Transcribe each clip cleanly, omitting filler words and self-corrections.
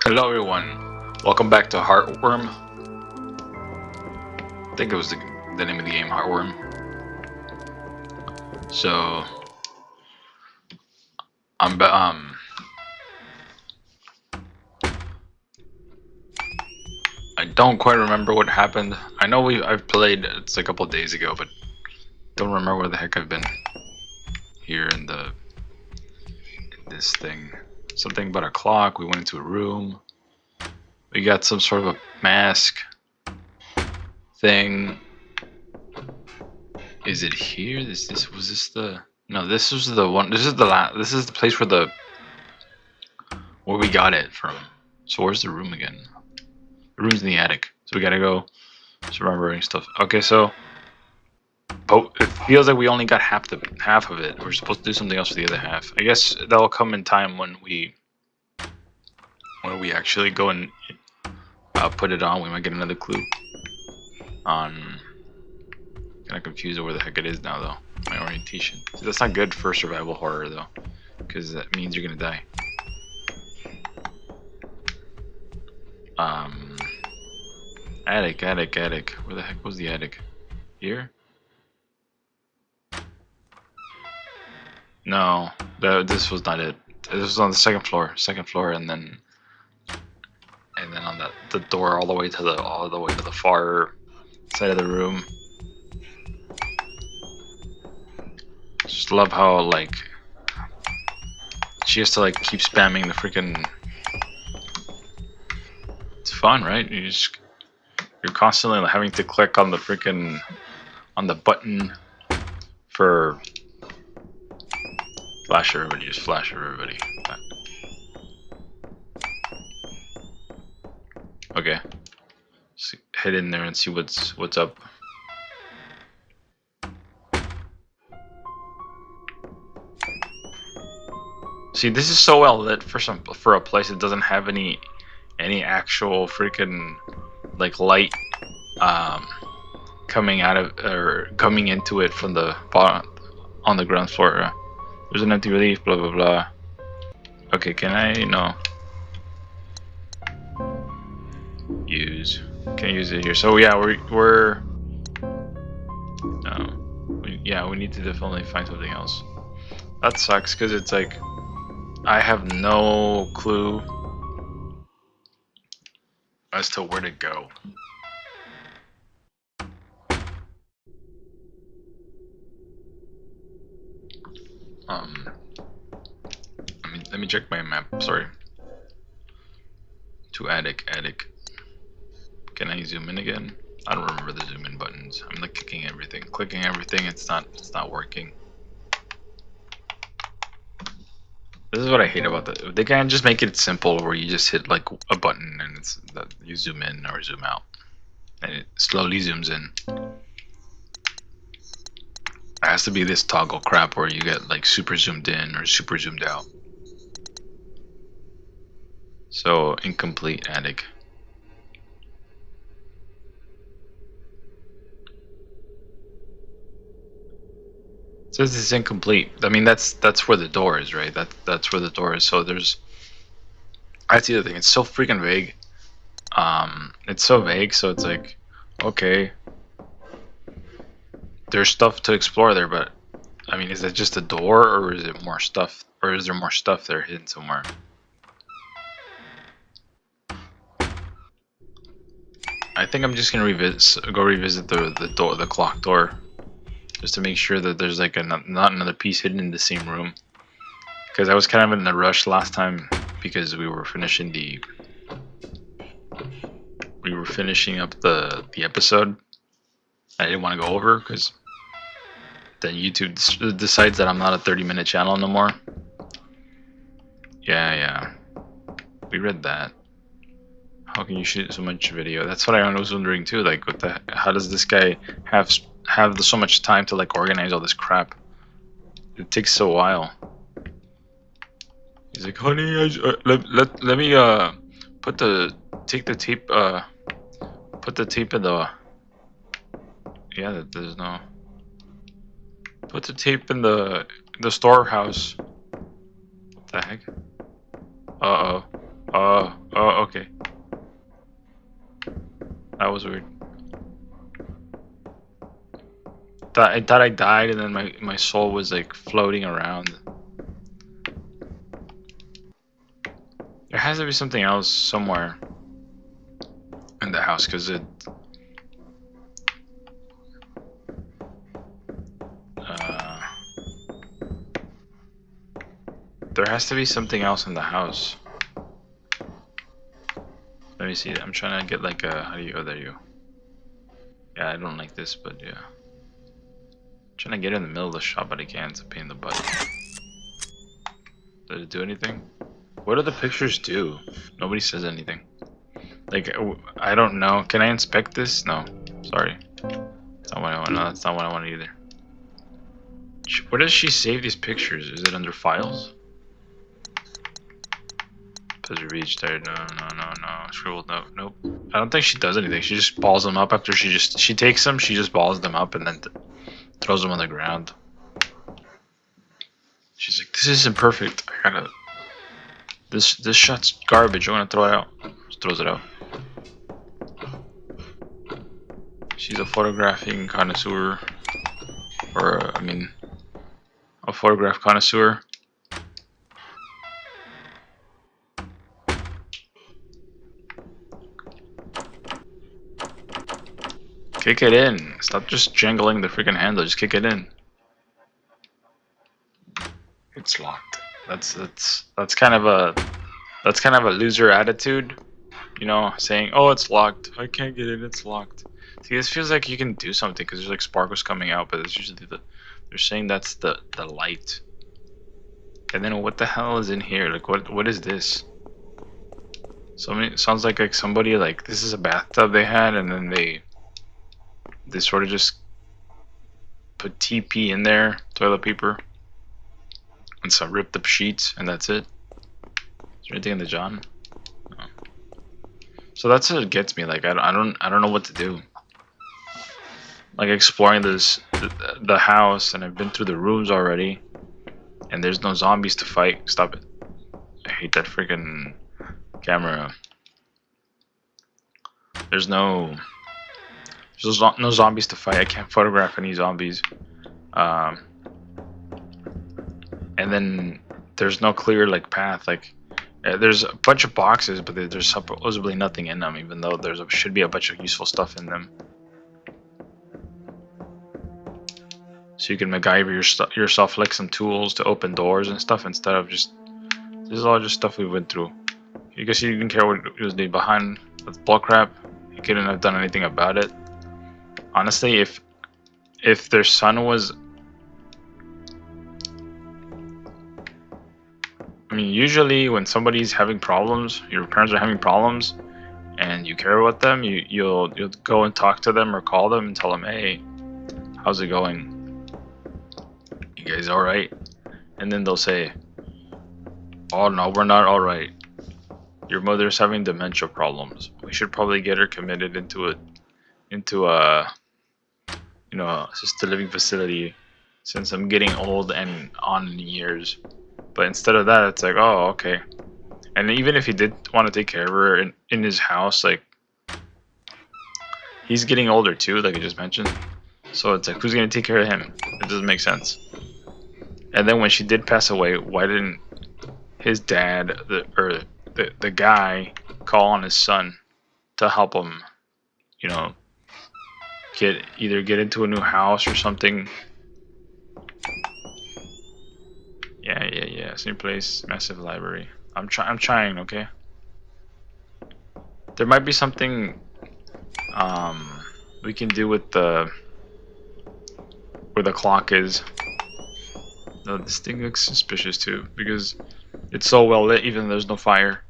Hello everyone, welcome back to Heartworm. I think it was the name of the game, Heartworm. So, I don't quite remember what happened. I know I've played, it's a couple of days ago, but don't remember where the heck I've been. Here in this thing. Something about a clock, we went into a room. We got some sort of a mask thing. Is it here? Was this the... No, this was the one. This is the place where we got it from. So where's the room again? The room's in the attic. So we gotta go. Just remembering stuff. Okay, so... But it feels like we only got half of it. We're supposed to do something else for the other half. I guess that'll come in time when we actually go and put it on. We might get another clue on... Kind of confused over where the heck it is now, though. My orientation. So that's not good for survival horror, though, because that means you're gonna die. Attic. Where the heck was the attic? Here? No, this was not it. This was on the second floor, and then on the door all the way to the far side of the room. Just love how like she has to like keep spamming the freaking. It's fun, right? You're constantly having to click on the freaking on the button for flash everybody. Just flash everybody. Okay, just head in there and see what's up. See, this is so well lit for a place that doesn't have any actual freaking like light coming out of or coming into it from the bottom on the ground floor. There's an empty relief, blah blah blah. Okay, can I use? Can't use it here. So yeah, we need to definitely find something else. That sucks because it's like I have no clue as to where to go. Let me check my map. Sorry. To attic. Can I zoom in again? I don't remember the zoom in buttons. I'm like clicking everything. It's not working. This is what I hate about that. They can't just make it simple where you just hit like a button and it's that you zoom in or zoom out, and it slowly zooms in. It has to be this toggle crap where you get like super zoomed in or super zoomed out. So incomplete attic. It says it's incomplete. I mean that's where the door is, right? That's where the door is. So that's the other thing. It's so freaking vague. It's so vague. So it's like, okay, there's stuff to explore there, but I mean, is that just a door, or is it more stuff, or is there more stuff there hidden somewhere? I think I'm just gonna revisit the clock door, just to make sure that there's like not another piece hidden in the same room. Because I was kind of in a rush last time because we were finishing up the episode. I didn't want to go over because then YouTube decides that I'm not a 30-minute channel no more. Yeah. We read that. How can you shoot so much video? That's what I was wondering too. Like, how does this guy have so much time to like organize all this crap? It takes so while. He's like, honey, let me put the tape in the there's no put the tape in the storehouse. What the heck? okay. That was weird. I thought I died and then my soul was like floating around. There has to be something else somewhere in the house because it. There has to be something else in the house. Let me see. I'm trying to get like a. How do you? Oh, there you go. Yeah, I don't like this, but yeah. I'm trying to get in the middle of the shop, but I can't. It's a pain in the butt. Did it do anything? What do the pictures do? Nobody says anything. Like, I don't know. Can I inspect this? No. Sorry. That's not what I want. No, that's not what I want either. Where does she save these pictures? Is it under files? Pleasure Beach there. No. Scribble, no, nope. I don't think she does anything. She just balls them up after she takes them. She just balls them up and then throws them on the ground. She's like, this isn't perfect. I gotta. This shot's garbage. I'm gonna throw it out. Just throws it out. She's a photographing connoisseur, or I mean, a photograph connoisseur. Kick it in. Stop just jangling the freaking handle. Just kick it in. It's locked. That's kind of a loser attitude, you know, saying, "Oh, it's locked. I can't get in. It's locked." See, this feels like you can do something because there's like sparkles coming out, but it's usually they're saying that's the light. And then what the hell is in here? Like what is this? Sounds like somebody like this is a bathtub they had, and then they sort of just put TP in there, toilet paper, and some ripped up sheets, and that's it. Is there anything in the John? No. So that's what gets me. Like I don't know what to do. Like exploring the house, and I've been through the rooms already, and there's no zombies to fight. Stop it! I hate that freaking camera. There's no zombies to fight. I can't photograph any zombies. And then there's no clear like path. Like there's a bunch of boxes, but there's supposedly nothing in them, even though should be a bunch of useful stuff in them. So you can MacGyver yourself like some tools to open doors and stuff instead of just. This is all just stuff we went through. You guess you didn't care what was behind the bullcrap. He couldn't have done anything about it. Honestly, if their son was, I mean, usually when somebody's having problems, your parents are having problems, and you care about them, you'll go and talk to them or call them and tell them, hey, how's it going? You guys all right? And then they'll say, oh no, we're not all right. Your mother's having dementia problems. We should probably get her committed into a assisted living facility since I'm getting old and on in years. But instead of that, it's like, oh, okay. And even if he did want to take care of her in his house, like, he's getting older too, like I just mentioned. So it's like, who's gonna take care of him? It doesn't make sense. And then when she did pass away, why didn't his dad, the guy, call on his son to help him, you know, either get into a new house or something? Yeah. Same place, massive library. I'm trying, okay? There might be something we can do with where the clock is. No, this thing looks suspicious too because it's so well lit even though there's no fire.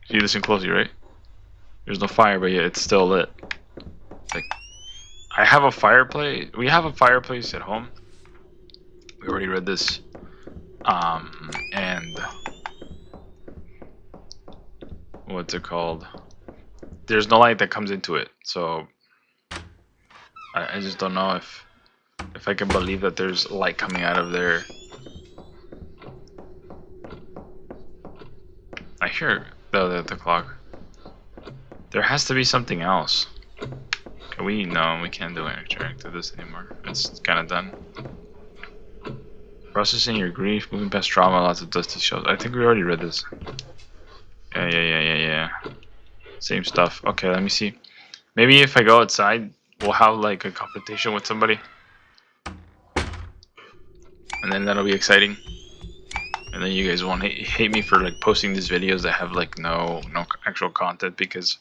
See, listen closely, right? There's no fire, but yet it's still lit. Like, I have a fireplace. We have a fireplace at home. We already read this. And what's it called? There's no light that comes into it, so I just don't know if I can believe that there's light coming out of there. I hear the clock. There has to be something else. Can we? No, we can't do interactive this anymore. It's kind of done. Processing your grief, moving past trauma, lots of dusty shows. I think we already read this. Yeah. Same stuff. Okay, let me see. Maybe if I go outside, we'll have like a competition with somebody. And then that'll be exciting. And then you guys won't hate me for like posting these videos that have like no actual content because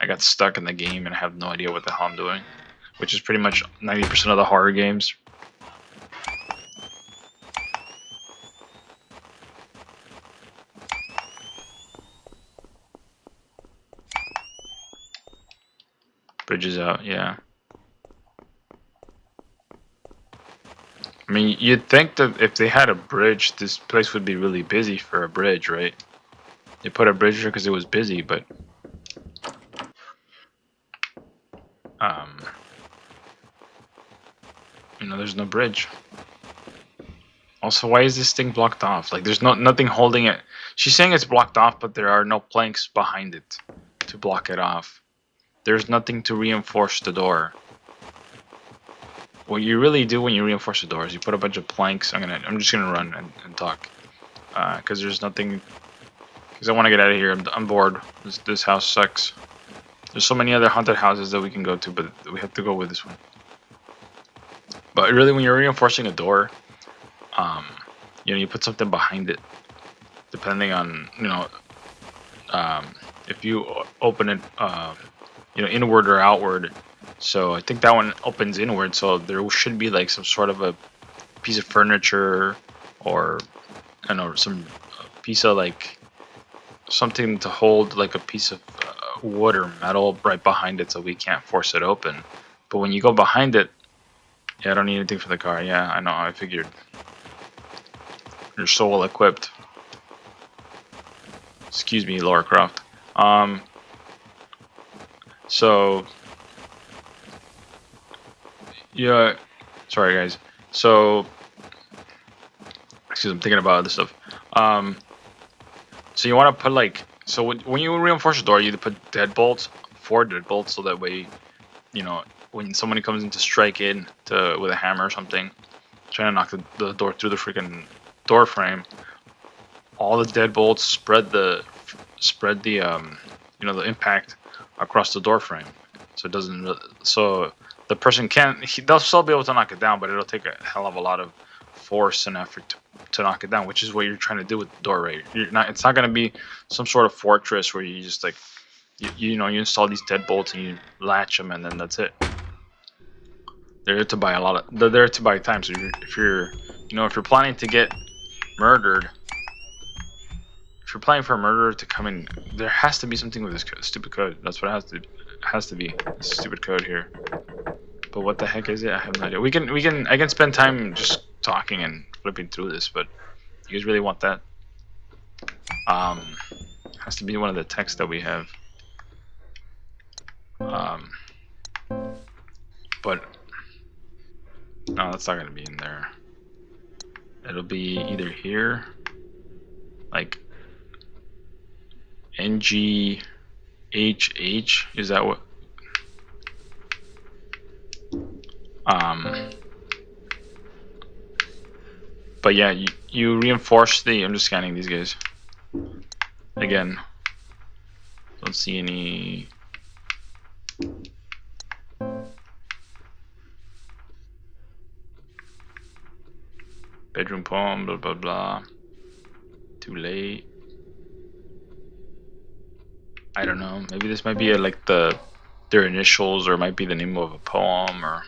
I got stuck in the game and I have no idea what the hell I'm doing. Which is pretty much 90% of the horror games. Bridges out, yeah. I mean, you'd think that if they had a bridge, this place would be really busy for a bridge, right? They put a bridge here because it was busy, but you know, there's no bridge. Also, why is this thing blocked off? Like, there's nothing holding it. She's saying it's blocked off, but there are no planks behind it to block it off. There's nothing to reinforce the door. What you really do when you reinforce the door is you put a bunch of planks. I'm just gonna run and talk, because there's nothing. Because I want to get out of here. I'm bored. This house sucks. There's so many other haunted houses that we can go to, but we have to go with this one. But really, when you're reinforcing a door, you know, you put something behind it, depending on, you know, if you open it, you know, inward or outward. So I think that one opens inward, so there should be like some sort of a piece of furniture or I don't know, some piece of like something to hold like a piece of wood or metal right behind it so we can't force it open. But when you go behind it, yeah, I don't need anything for the car. Yeah, I know, I figured. You're so well equipped. Excuse me, Laura Croft. So yeah, sorry guys. So excuse me, I'm thinking about other stuff. So you want to put like, so when you reinforce the door, you put deadbolts, 4 deadbolts, so that way, you know, when somebody comes in to strike in with a hammer or something, trying to knock the door through the freaking door frame, all the deadbolts spread the you know, the impact across the door frame, so it doesn't. So the person they'll still be able to knock it down, but it'll take a hell of a lot of force and effort to knock it down, which is what you're trying to do with the door, right? It's not going to be some sort of fortress where you just like, you know, you install these deadbolts and you latch them and then that's it. They're there to buy they're there to buy time. So if you're planning to get murdered, if you're planning for a murderer to come in, there has to be something with this stupid code. That's what it has to be. This stupid code here. But what the heck is it? I have no idea. I can spend time just talking and flipping through this, but you guys really want that? Has to be one of the texts that we have. But no, that's not gonna be in there. It'll be either here, like NGHH. Is that what? But yeah, you reinforce the. I'm just scanning these guys again. Don't see any. Bedroom poem, blah blah blah. Too late. I don't know. Maybe this might be like their initials, or it might be the name of a poem, or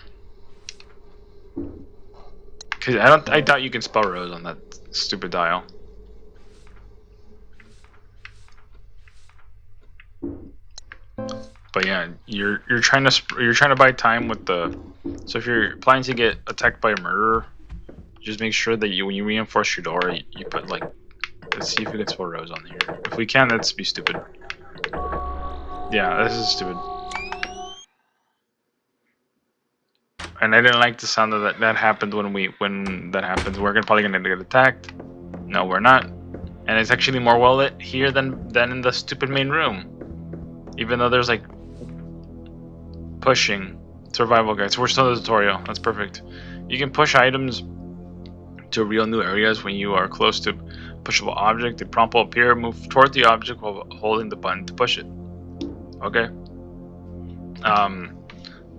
because I doubt you can spell rose on that stupid dial. But yeah, you're trying to buy time with the. So if you're planning to get attacked by a murderer, just make sure that when you reinforce your door, you put like. Let's see if we can spell rose on here. If we can, that's be stupid. Yeah, this is stupid. And I didn't like the sound of that happened when that happens. We're probably gonna get attacked. No, we're not. And it's actually more well lit here than in the stupid main room. Even though there's like pushing survival guides. We're still in the tutorial. That's perfect. You can push items to real new areas when you are close to pushable object. The prompt will appear. Move toward the object while holding the button to push it. Okay.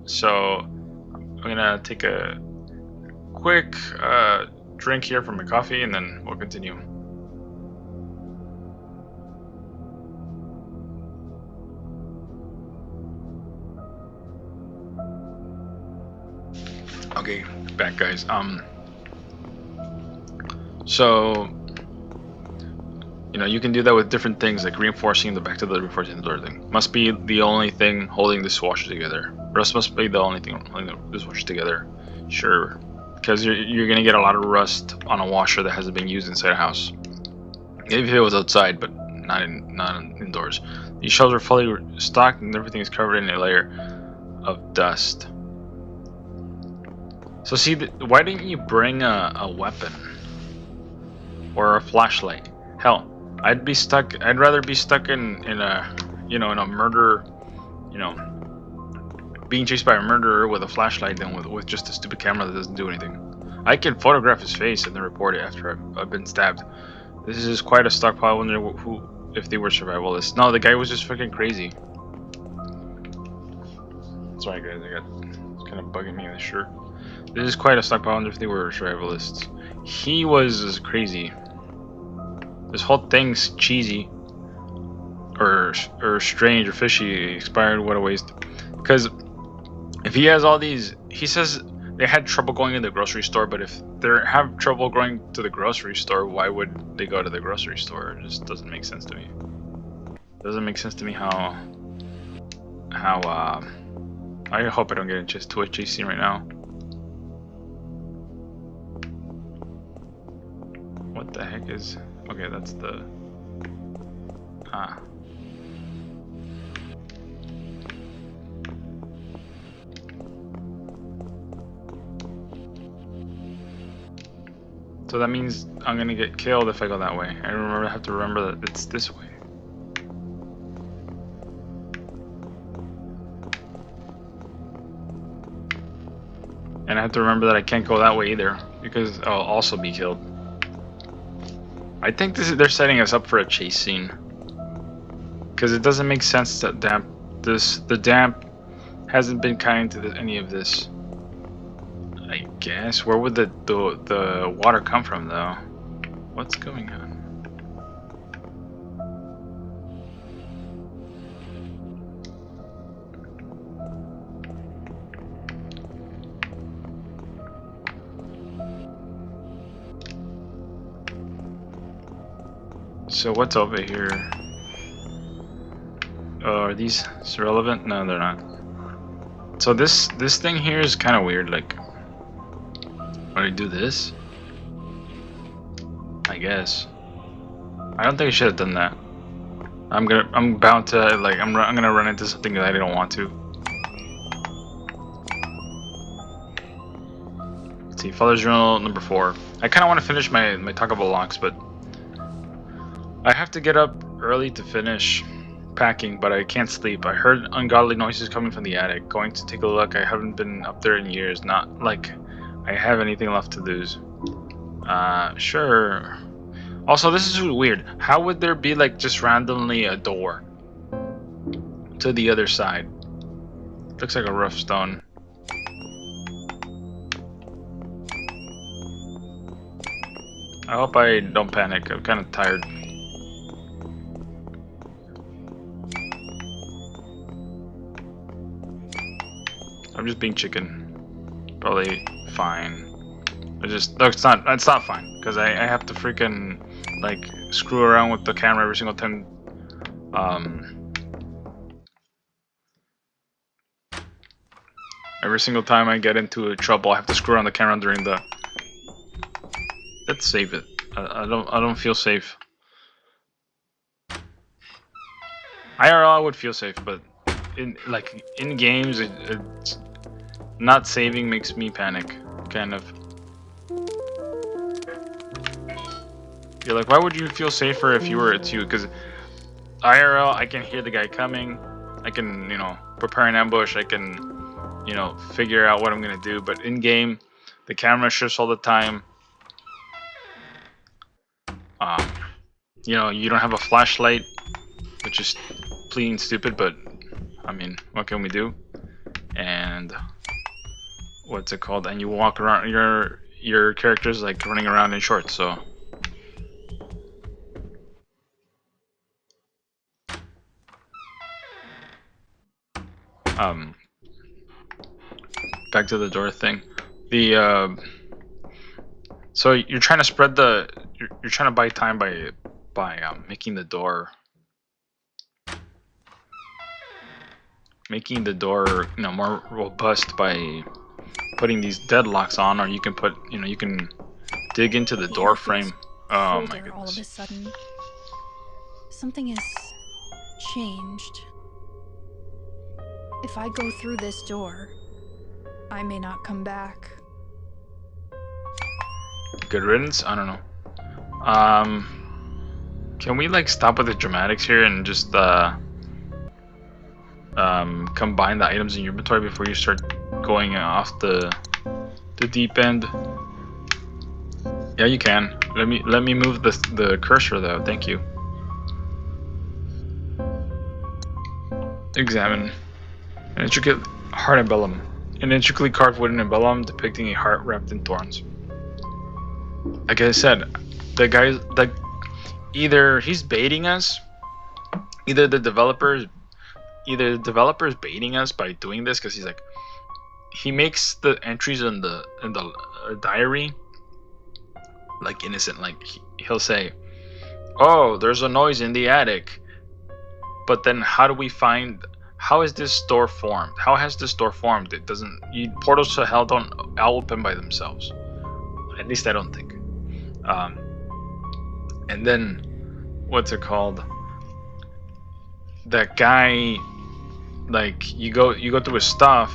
So I'm gonna take a quick drink here from my coffee, and then we'll continue. Okay, back guys. So you know, you can do that with different things like reinforcing the back to the reinforcing the door thing. Must be the only thing holding this washer together. Rust must be the only thing holding this washer together. Sure, because you're gonna get a lot of rust on a washer that hasn't been used inside a house. Maybe if it was outside, but not indoors. These shelves are fully stocked and everything is covered in a layer of dust. So see, why didn't you bring a weapon or a flashlight? Hell, I'd rather be stuck in a, you know, in a murder, you know, being chased by a murderer with a flashlight than with just a stupid camera that doesn't do anything. I can photograph his face and then report it after I've been stabbed. This is quite a stockpile. I wonder if they were survivalists. No, the guy was just freaking crazy. Sorry guys, it's kind of bugging me in the shirt. This is quite a stockpile. I wonder if they were survivalists. He was crazy. This whole thing's cheesy, or strange, or fishy. Expired. What a waste. Because if he has all these, he says they had trouble going to the grocery store. But if they have trouble going to the grocery store, why would they go to the grocery store? It just doesn't make sense to me. It doesn't make sense to me how I hope I don't get into a chase scene right now. What the heck is... Okay, that's the... So that means I'm gonna get killed if I go that way. I have to remember that it's this way. And I have to remember that I can't go that way either, because I'll also be killed. I think they're setting us up for a chase scene, because it doesn't make sense that the damp hasn't been kind to any of this. I guess. Where would the water come from though? What's going on? So what's over here? Are these irrelevant? No, they're not. So this thing here is kind of weird. Like, when I do this, I guess. I don't think I should have done that. I'm bound to, like, I'm gonna run into something that I don't want to. Let's see, Father's Journal number 4. I kind of want to finish my Taco Bell locks, but I have to get up early to finish packing, but I can't sleep. I heard ungodly noises coming from the attic. Going to take a look. I haven't been up there in years. Not like I have anything left to lose. Sure. Also, this is weird. How would there be like just randomly a door to the other side? Looks like a rough stone. I hope I don't panic. I'm kind of tired. I'm just being chicken. Probably fine. No, it's not fine, because I have to freaking like screw around with the camera every single time. Every single time I get into trouble, I have to screw around the camera during the. Let's save it. I don't feel safe. IRL I would feel safe, but in games, it's not saving makes me panic, kind of. You're like, why would you feel safer if you were at 2? Because IRL, I can hear the guy coming. I can, you know, prepare an ambush. I can, you know, figure out what I'm gonna do. But in game, the camera shifts all the time. You know, you don't have a flashlight, which is plain stupid. But I mean, what can we do? And what's it called? And you walk around. Your character's like running around in shorts. So. Back to the door thing. So you're trying to spread the, you're trying to buy time by making the door, you know, more robust by putting these deadlocks on, or you can put, you know, you can dig into the door frame. Oh my goodness. All of a sudden, something has changed. If I go through this door, I may not come back. Good riddance? I don't know. Can we like stop with the dramatics here and just combine the items in your inventory before you start going off the deep end? Yeah, you can. Let me move the cursor though. Thank you. Examine. An intricate heart emblem. An intricately carved wooden emblem depicting a heart wrapped in thorns. Like I said, the guy, either he's baiting us, either the developer's baiting us by doing this, because he's like, he makes the entries in the diary like innocent. Like he'll say, "Oh, there's a noise in the attic," but then how do we find? How is this door formed? How has this door formed? It doesn't. Portals to hell don't open by themselves. At least I don't think. And then, what's it called? That guy, like you go through his stuff,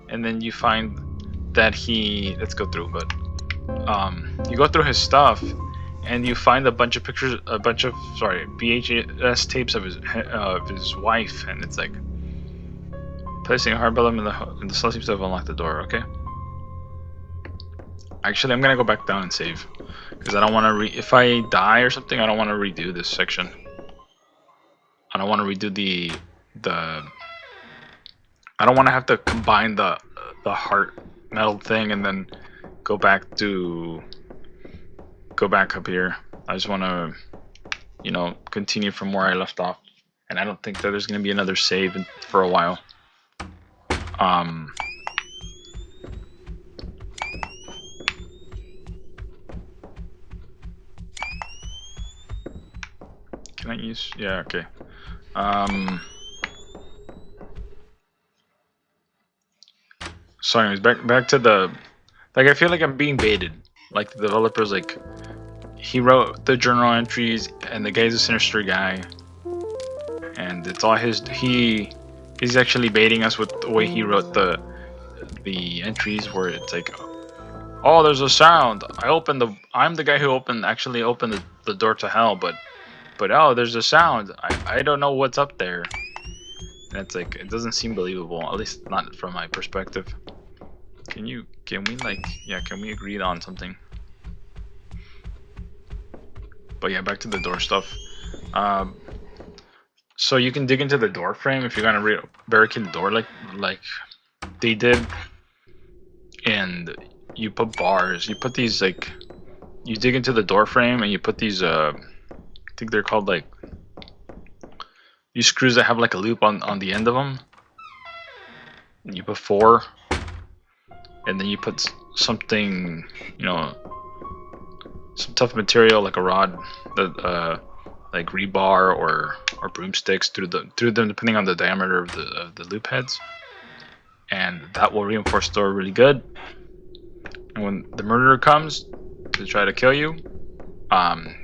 and then you find that he. Let's go through, but you go through his stuff, and you find a bunch of pictures, VHS tapes of his wife, and it's like. Placing a heart emblem in the cell seems to have unlocked the door. Okay. Actually, I'm gonna go back down and save, because I don't want to if I die or something, I don't want to redo this section. I don't want to redo the. I don't want to have to combine the heart metal thing and then go back up here. I just want to, you know, continue from where I left off, and I don't think that there's gonna be another save for a while. Can I use? Yeah, okay. So anyways, back to the, like, I feel like I'm being baited. Like the developer's like, he wrote the journal entries, and the guy's a sinister guy, and it's all he's actually baiting us with the way he wrote the entries, where it's like, oh, there's a sound. I'm the guy who actually opened the door to hell, but oh, there's a sound. I don't know what's up there. And it's like, it doesn't seem believable, at least not from my perspective. Can we agree on something? But yeah, back to the door stuff. So you can dig into the door frame if you're gonna barricade the door like they did, and you put bars. You put these, like, you dig into the door frame and you put these I think they're called like these screws that have like a loop on the end of them. And you put 4, and then you put something, you know, some tough material like a rod, that like rebar or broomsticks through them, depending on the diameter of the loop heads, and that will reinforce the door really good. And when the murderer comes to try to kill you,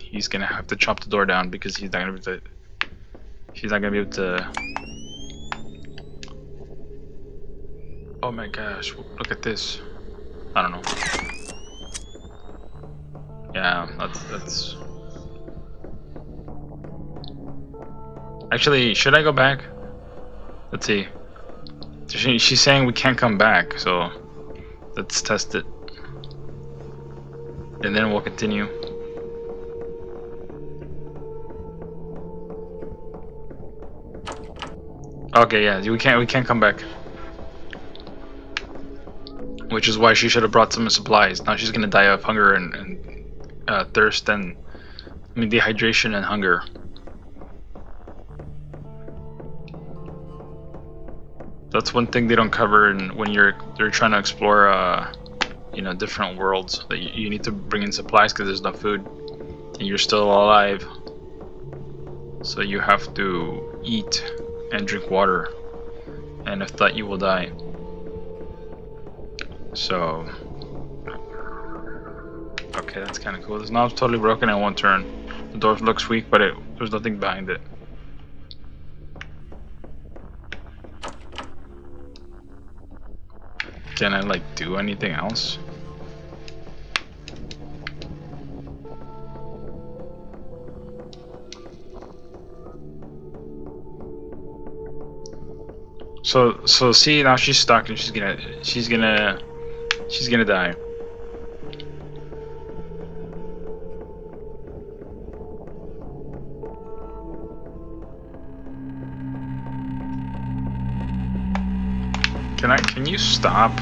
he's gonna have to chop the door down, because he's not gonna be able to. Oh my gosh! Look at this. I don't know. Yeah, that's Actually, should I go back? Let's see. She's saying we can't come back, so let's test it. And then we'll continue. Okay, yeah, we can't come back. Which is why she should have brought some supplies. Now she's gonna die of hunger and thirst and dehydration and hunger. That's one thing they don't cover when they're trying to explore you know, different worlds. That you need to bring in supplies because there's no food and you're still alive. So you have to eat and drink water, and if not, you will die. So, okay, that's kind of cool. This knob's totally broken and won't turn. The door looks weak, but there's nothing behind it. Can I like do anything else? So see, now she's stuck and she's gonna die. Can you stop?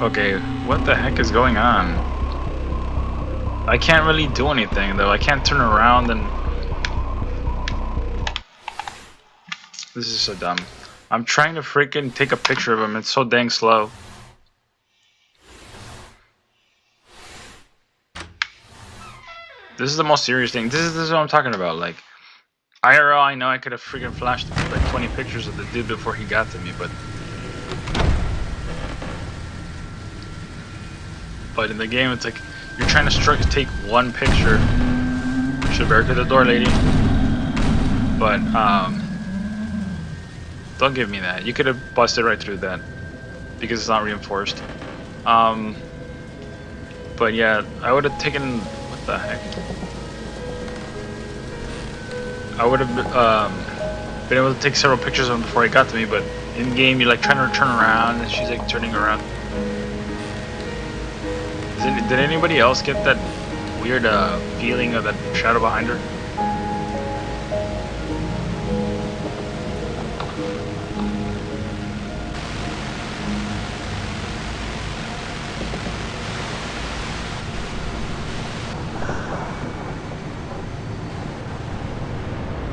Okay, what the heck is going on? I can't really do anything though. I can't turn around and this is so dumb. I'm trying to freaking take a picture of him. It's so dang slow. This is the most serious thing. This is what I'm talking about. Like, IRL, I know I could have freaking flashed like 20 pictures of the dude before he got to me, but in the game, it's like you're trying to take one picture. Should barricade the door, lady. But don't give me that. You could have busted right through that because it's not reinforced. But yeah, I would have taken. What the heck? I would have been able to take several pictures of him before he got to me. But in game, you're like trying to turn around, and she's like turning around. Did anybody else get that weird feeling of that shadow behind her?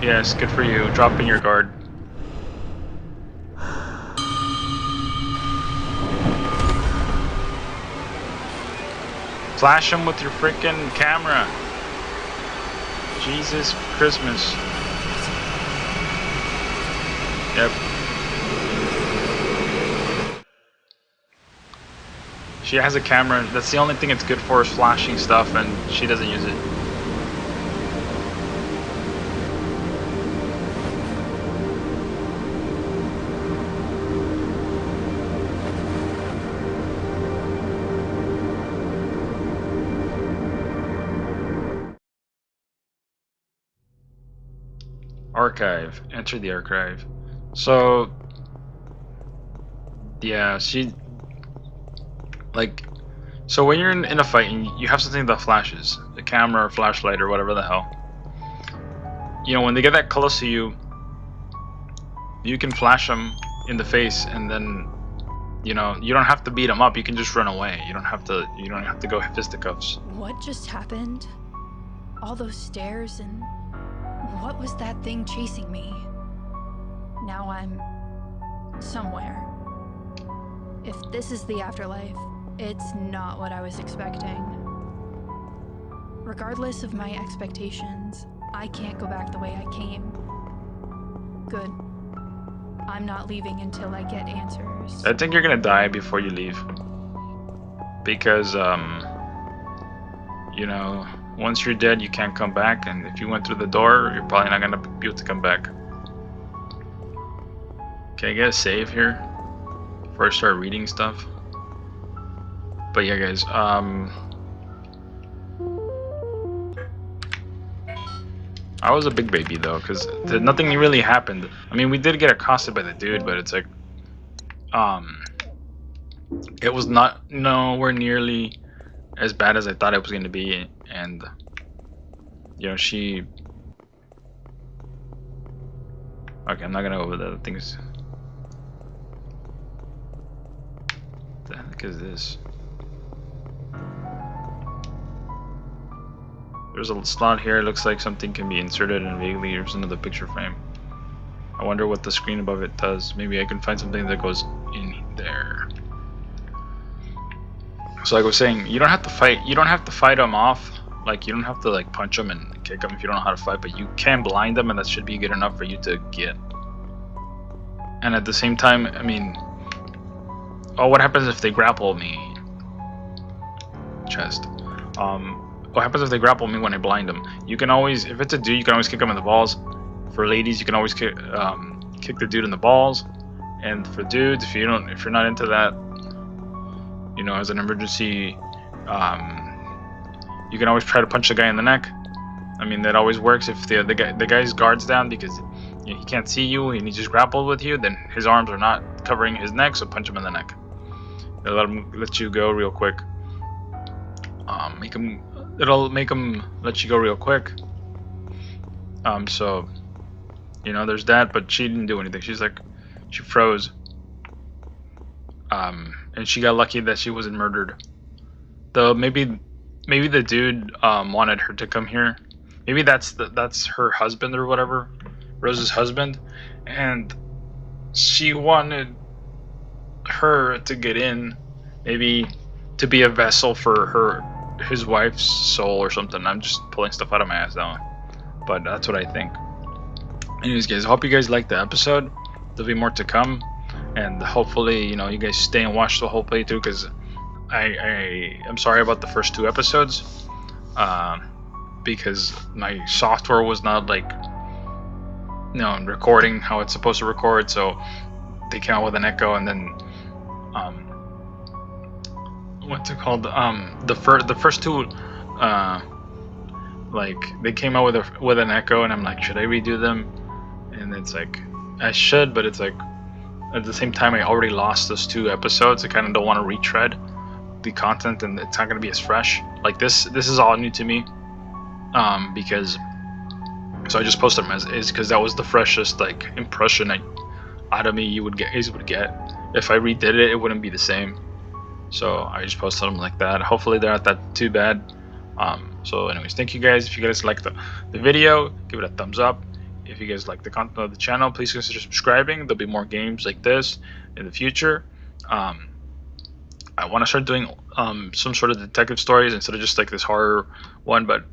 Yes, good for you. Drop in your guard. Flash him with your freaking camera. Jesus Christmas. Yep. She has a camera. That's the only thing it's good for is flashing stuff, and she doesn't use it. Archive. Enter the archive. So, yeah, so when you're in a fight and you have something that flashes, a camera or flashlight or whatever the hell, you know, when they get that close to you, you can flash them in the face, and then, you know, you don't have to beat them up. You can just run away. You don't have to go fisticuffs. What just happened? All those stairs, and what was that thing chasing me? Now I'm somewhere. If this is the afterlife, it's not what I was expecting. Regardless of my expectations, I can't go back the way I came. Good. I'm not leaving until I get answers. I think you're gonna die before you leave. Because, you know, once you're dead, you can't come back, and if you went through the door, you're probably not gonna be able to come back. Can I get a save here before I start reading stuff? But yeah, guys, I was a big baby though, because nothing really happened. I mean, we did get accosted by the dude, but it's like, it was not nowhere nearly as bad as I thought it was going to be, and you know, she. Okay, I'm not gonna go over the things. What the heck is this? There's a slot here. It looks like something can be inserted and vaguely there's another picture frame. I wonder what the screen above it does. Maybe I can find something that goes in there. So like I was saying, you don't have to fight. You don't have to fight them off. Like you don't have to like punch them and kick them if you don't know how to fight. But you can blind them, and that should be good enough for you to get. And at the same time, I mean, oh, what happens if they grapple me? Chest. What happens if they grapple me when I blind them? You can always, if it's a dude, you can always kick them in the balls. For ladies, you can always kick the dude in the balls. And for dudes, if you're not into that, you know, as an emergency, you can always try to punch the guy in the neck. I mean, that always works if the guy's guard's down because you know, he can't see you and he just grappled with you. Then his arms are not covering his neck, so punch him in the neck. It'll let you go real quick. It'll make him let you go real quick. So, you know, there's that, but she didn't do anything. She's like, she froze. And she got lucky that she wasn't murdered. Though maybe the dude wanted her to come here. Maybe that's her husband or whatever, Rose's husband, and she wanted her to get in, maybe to be a vessel for his wife's soul or something. I'm just pulling stuff out of my ass now, but that's what I think. Anyways, guys, I hope you guys liked the episode. There'll be more to come, and hopefully, you know, you guys stay and watch the whole playthrough because I'm sorry about the first 2 episodes, because my software was not like, you know, recording how it's supposed to record, so they came out with an echo, and then what's it called? The first 2, like they came out with an echo, and I'm like, should I redo them? And it's like I should, but it's like at the same time I already lost those 2 episodes. I kind of don't want to retread the content, and it's not going to be as fresh. Like this is all new to me, because so I just posted them as is because that was the freshest like impression out of me you would get. If I redid it, it wouldn't be the same. So I just posted them like that. Hopefully they're not that too bad. So anyways, thank you guys. If you guys like the video, give it a thumbs up. If you guys like the content of the channel, please consider subscribing. There'll be more games like this in the future. I want to start doing some sort of detective stories instead of just like this horror one, but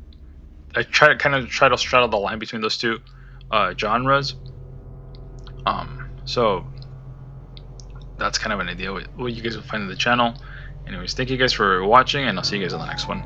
I try to straddle the line between those 2 genres. So that's kind of an idea what you guys will find in the channel. Anyways, thank you guys for watching, and I'll see you guys on the next one.